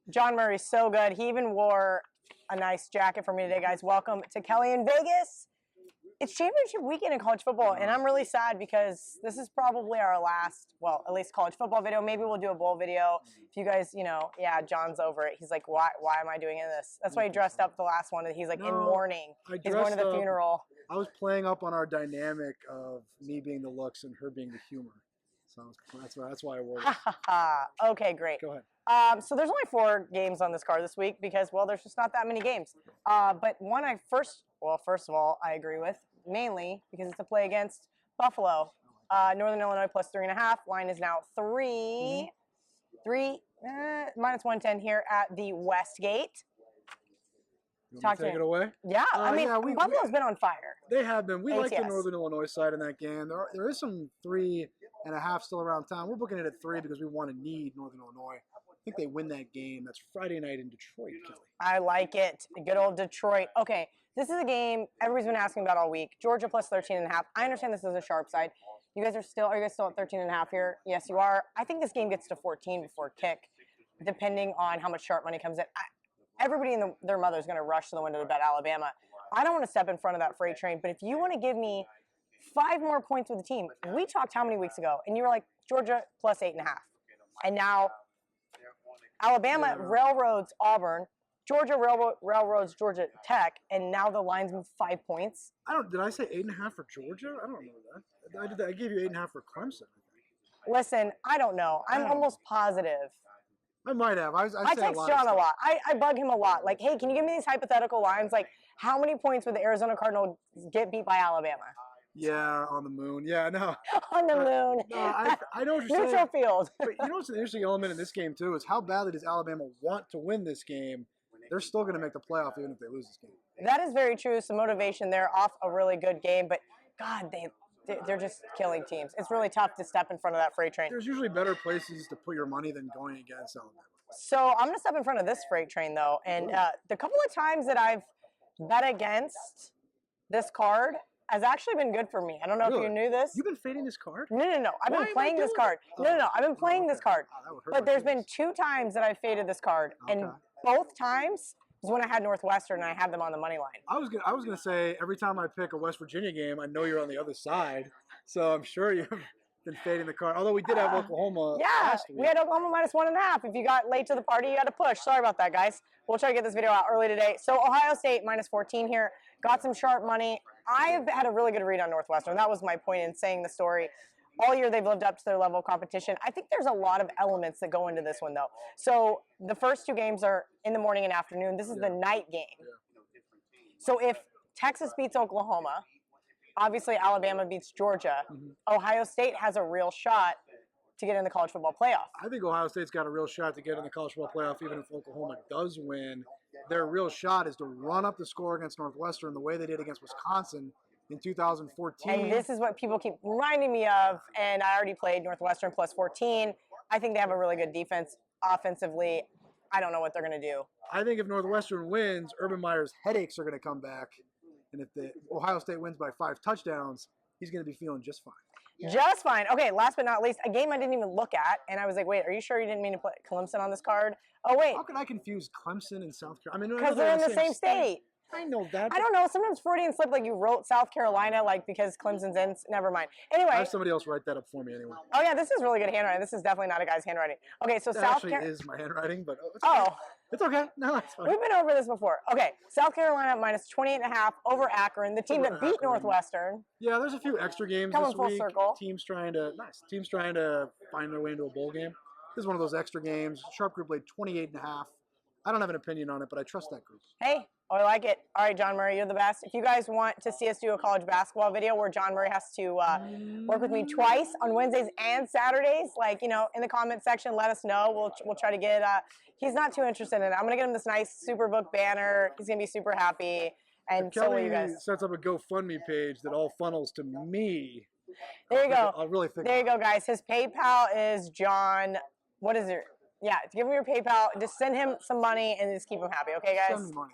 John Murray's so good. He even wore a nice jacket for me today, guys. Welcome to Kelly in Vegas. It's championship weekend in college football, and I'm really sad because this is probably our last, well, at least college football video. Maybe we'll do a bowl video. If you guys, yeah, John's over it. He's like, why am I doing this? That's why he dressed up the last one. He's like in mourning. He's going to the funeral. I was playing up on our dynamic of me being the looks and her being the humor. So that's why I wore it. Okay, great. Go ahead. So there's only 4 games on this card this week because, well, there's just not that many games. But one first of all, I agree with, mainly because it's a play against Buffalo. Northern Illinois plus 3.5. Line is now 3. Minus 110 here at the Westgate. Take it away? Yeah, I mean, Buffalo's been on fire. They have been. We like the Northern Illinois side in that game. There is some 3.5 still around town. We're booking it at 3 because we want to need Northern Illinois. I think they win that game. That's Friday night in Detroit, Kelly. I like it. Good old Detroit. Okay, this is a game everybody's been asking about all week. Georgia plus 13.5. I understand this is a sharp side. Are you guys still at 13.5 here? Yes, you are. I think this game gets to 14 before kick, depending on how much sharp money comes in. Everybody and their mother is going to rush to the window to bet Alabama. I don't want to step in front of that freight train, but if you want to give me 5 more points with the team, we talked how many weeks ago, and you were like, Georgia plus 8.5. And now Alabama railroads Auburn, Georgia railroads Georgia Tech, and now the line's moved 5 points. Did I say 8.5 for Georgia? I don't remember that. I gave you 8.5 for Clemson. Listen, I don't know. I'm almost positive. I might have. I text John a lot. I bug him a lot. Like, hey, can you give me these hypothetical lines? Like, how many points would the Arizona Cardinals get beat by Alabama? Yeah, on the moon. Yeah, no. On the moon. No, I know what you're saying. Neutral field. But you know what's an interesting element in this game, too, is how badly does Alabama want to win this game? They're still going to make the playoff even if they lose this game. That is very true. Some motivation there off a really good game. But, God, they're just killing teams. It's really tough to step in front of that freight train. There's usually better places to put your money than going against Alabama. So I'm going to step in front of this freight train, though. And the couple of times that I've bet against this card has actually been good for me. I don't know if you knew this. You've been fading this card? No. I've been playing this card. No. I've been playing this card. But there's been 2 times that I've faded this card. Okay. And both times was when I had Northwestern and I had them on the money line. I was gonna say every time I pick a West Virginia game, I know you're on the other side, so I'm sure you've been fading the card. Although we did have Oklahoma. Last week. We had Oklahoma minus 1.5. If you got late to the party, you had to push. Sorry about that, guys. We'll try to get this video out early today. So Ohio State minus 14 here. Got some sharp money. I've had a really good read on Northwestern. That was my point in saying the story. All year they've lived up to their level of competition. I think there's a lot of elements that go into this one, though. So the first 2 games are in the morning and afternoon. This is the night game. So if Texas beats Oklahoma, obviously Alabama beats Georgia, Ohio State has a real shot to get in the college football playoff. I think Ohio State's got a real shot to get in the college football playoff even if Oklahoma does win. Their real shot is to run up the score against Northwestern the way they did against Wisconsin in 2014. And this is what people keep reminding me of, and I already played Northwestern plus 14. I think they have a really good defense offensively. I don't know what they're going to do. I think if Northwestern wins, Urban Meyer's headaches are going to come back. And if the Ohio State wins by 5 touchdowns, he's going to be feeling just fine. Just fine. Okay, last but not least, a game I didn't even look at, and I was like, wait, are you sure you didn't mean to put Clemson on this card? Oh, wait. How can I confuse Clemson and South Carolina? I mean, because they're in the same state. I know that. I don't know. Sometimes Freudian slip, like you wrote South Carolina, like because Clemson's in. Never mind. Anyway. I have somebody else write that up for me anyway. Oh, yeah, this is really good handwriting. This is definitely not a guy's handwriting. Okay, so South Carolina. Actually is my handwriting, but it's okay. It's okay. No, it's fine. We've been over this before. Okay, South Carolina minus 28.5 over Akron, the team that beat Northwestern. Yeah, there's a few extra games Coming this full week. Circle. Teams trying to find their way into a bowl game. This is one of those extra games. Sharp Group laid 28.5. I don't have an opinion on it, but I trust that group. Hey, I like it. All right, John Murray, you're the best. If you guys want to see us do a college basketball video where John Murray has to work with me twice on Wednesdays and Saturdays, like, in the comment section, let us know. We'll try to get, he's not too interested in it. I'm going to get him this nice SuperBook banner. He's going to be super happy. And so will you guys. Kelly sets up a GoFundMe page that all funnels to me. There you go. I'll really think. There you go, guys. His PayPal is John. What is it? Yeah, give him your PayPal. Just send him some money and just keep him happy. Okay, guys? Send me money.